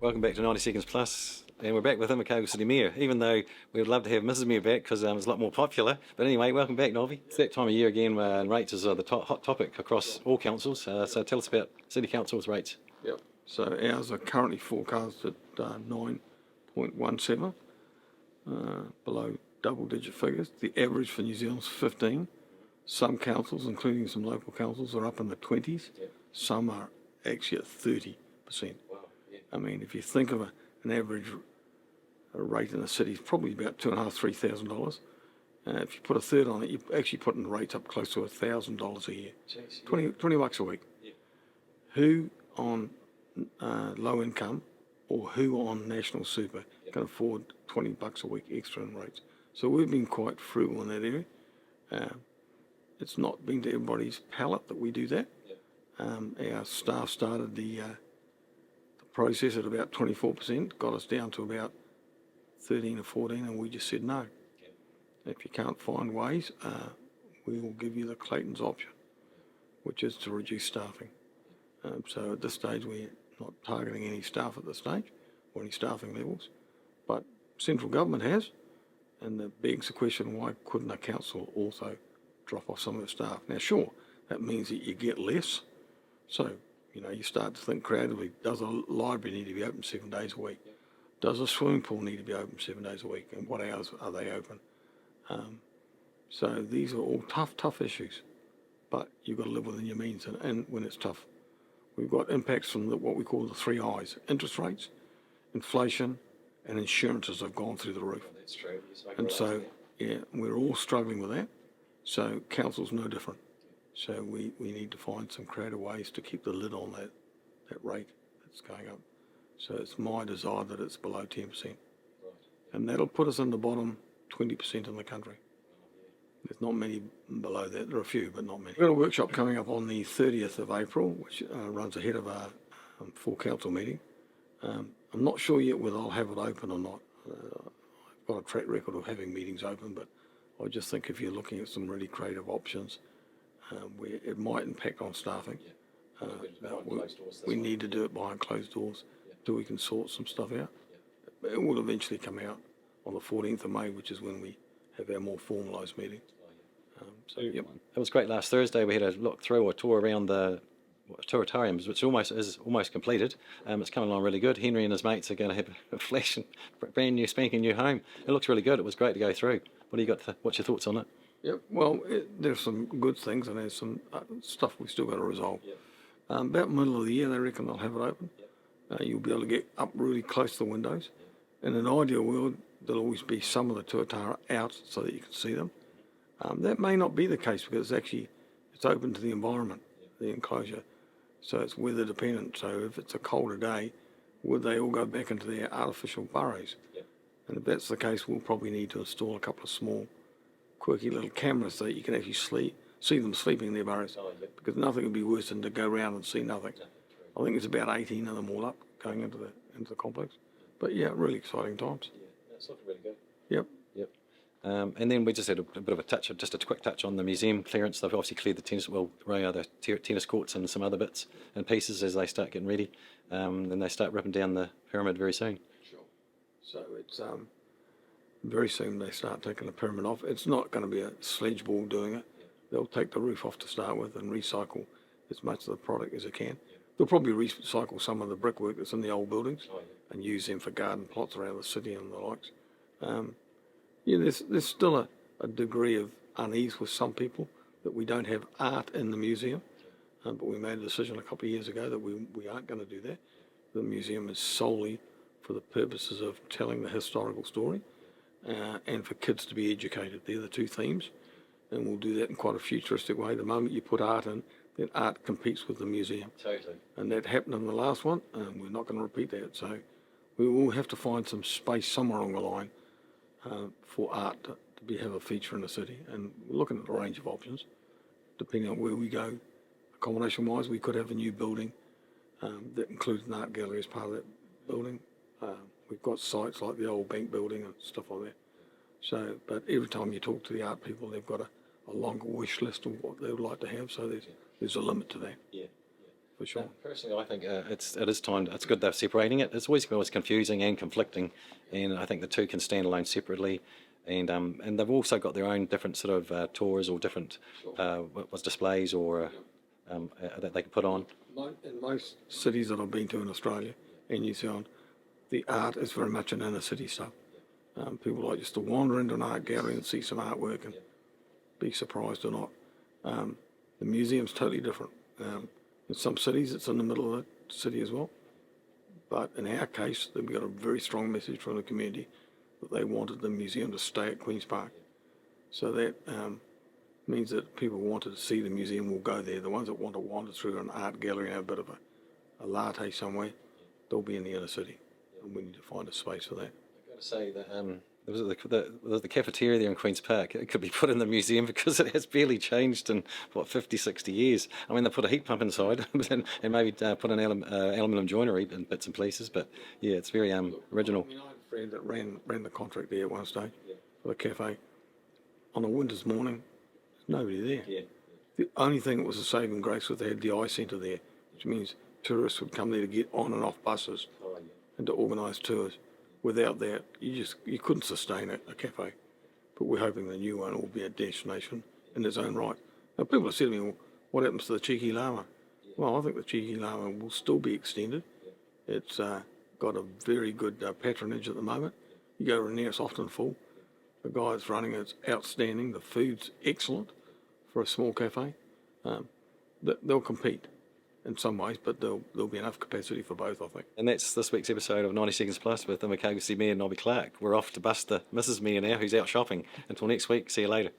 Welcome back to 90 Seconds Plus, and we're back with Invercargill City Mayor, even though we would love to have Mrs Mayor back because it's a lot more popular. But anyway, welcome back, Nobby. It's that time of year again when rates is the hot topic across all councils, so tell us about City Council's rates. Yep. So ours are currently forecast at 9.17, below double-digit figures. The average for New Zealand's 15. Some councils, including some local councils, are up in the 20s. Yep. Some are actually at 30%. Wow. Yeah. I mean, if you think of an average rate in the city, it's probably about $2,500 to $3,000. If you put a third on it, you're actually putting the rates up close to $1,000 a year. Jeez, 20 bucks a week. Yeah. Who on low income or who on national super can afford 20 bucks a week extra in rates? So we've been quite frugal in that area. It's not been to everybody's palate that we do that. Our staff started the process at about 24%, got us down to about 13 or 14, and we just said no. If you can't find ways, we will give you the Clayton's option, which is to reduce staffing. So at this stage, we're not targeting any staff at this stage or any staffing levels, but central government has, and that begs the question, why couldn't a council also drop off some of the staff? Now, sure, that means that you get less. So, you start to think creatively. Does a library need to be open 7 days a week? Does a swimming pool need to be open 7 days a week? And what hours are they open? So these are all tough issues, but you've got to live within your means. And when it's tough, we've got impacts from what we call the 3 I's: interest rates, inflation, and insurances have gone through the roof. That's true. And so, we're all struggling with that. So council's no different. So we need to find some creative ways to keep the lid on that rate that's going up. So it's my desire that it's below 10%. Right. And that'll put us in the bottom 20% in the country. There's not many below that. There are a few, but not many. We've got a workshop coming up on the 30th of April, which runs ahead of our full council meeting. I'm not sure yet whether I'll have it open or not. I've got a track record of having meetings open, but I just think if you're looking at some really creative options, where it might impact on staffing, we need to do it behind closed doors till we can sort some stuff out. It will eventually come out on the 14th of May, which is when we have our more formalised meeting. It was great last Thursday. We had a look through or tour around the Tuatarium, which is almost completed. It's coming along really good. Henry and his mates are going to have a flash and brand new spanking new home. It looks really good. It was great to go through. What do you got? What's your thoughts on it? Yep. Well, there's some good things and there's some stuff we still got to resolve. About middle of the year, they reckon they'll have it open. You'll be able to get up really close to the windows. In an ideal world, there'll always be some of the tuatara out so that you can see them. That may not be the case because it's open to the environment, the enclosure. So it's weather dependent. So if it's a colder day, would they all go back into their artificial burrows? And if that's the case, we'll probably need to install a couple of small quirky little cameras so that you can actually see them sleeping in their burrows, because nothing would be worse than to go around and see nothing. I think there's about 18 of them all up going into the complex. But yeah, really exciting times. Yeah, that's looking really good. Yep. And then we just had a bit of a quick touch on the museum clearance. They've obviously cleared the tennis courts and some other bits and pieces as they start getting ready. Then they start ripping down the pyramid very soon. Sure. So it's very soon they start taking the pyramid off. It's not going to be a sledge ball doing it. They'll take the roof off to start with and recycle as much of the product as they can. They'll probably recycle some of the brickwork that's in the old buildings and use them for garden plots around the city and the likes. There's still a degree of unease with some people that we don't have art in the museum, but we made a decision a couple of years ago that we aren't going to do that. The museum is solely for the purposes of telling the historical story and for kids to be educated. They're the two themes, and we'll do that in quite a futuristic way. The moment you put art in, then art competes with the museum. Totally. And that happened in the last one, and we're not going to repeat that. So we will have to find some space somewhere along the line for art to have a feature in the city. And we're looking at a range of options, depending on where we go. Accommodation-wise, we could have a new building that includes an art gallery as part of that building. We've got sites like the old bank building and stuff like that. So, but every time you talk to the art people, they've got a longer wish list of what they would like to have. So there's a limit to that. for sure. Personally, I think it is time. It's good they're separating it. It's always confusing and conflicting, and I think the two can stand alone separately. And they've also got their own different sort of tours or different displays or that they can put on. In most cities that I've been to in Australia and New Zealand, the art is very much an inner city stuff. People like just to wander into an art gallery and see some artwork and be surprised or not. The museum's totally different. In some cities, it's in the middle of the city as well. But in our case, we got a very strong message from the community that they wanted the museum to stay at Queen's Park. So that means that people who wanted to see the museum will go there. The ones that want to wander through an art gallery and have a bit of a latte somewhere, they'll be in the inner city. And we need to find a space for that. I've got to say that there was the cafeteria there in Queen's Park. It could be put in the museum because it has barely changed in, 50, 60 years. I mean, they put a heat pump inside and maybe put an aluminium joinery in bits and pieces, but yeah, it's very original. I had a friend that ran the contract there at one stage for the cafe. On a winter's morning, there's nobody there. Yeah. The only thing that was a saving grace was they had the eye centre there, which means tourists would come there to get on and off buses and to organise tours. Without that, you couldn't sustain a cafe. But we're hoping the new one will be a destination in its own right. Now, people have said to me, well, what happens to the Cheeky Llama? Well, I think the Cheeky Llama will still be extended. It's got a very good patronage at the moment. You go in there, it's often full. The guy that's running it's outstanding. The food's excellent for a small cafe. They'll compete in some ways, but there'll be enough capacity for both, I think. And that's this week's episode of 90 Seconds Plus with Invercargill City Mayor Nobby Clark. We're off to bust the Mrs. Mayor now, who's out shopping. Until next week, see you later.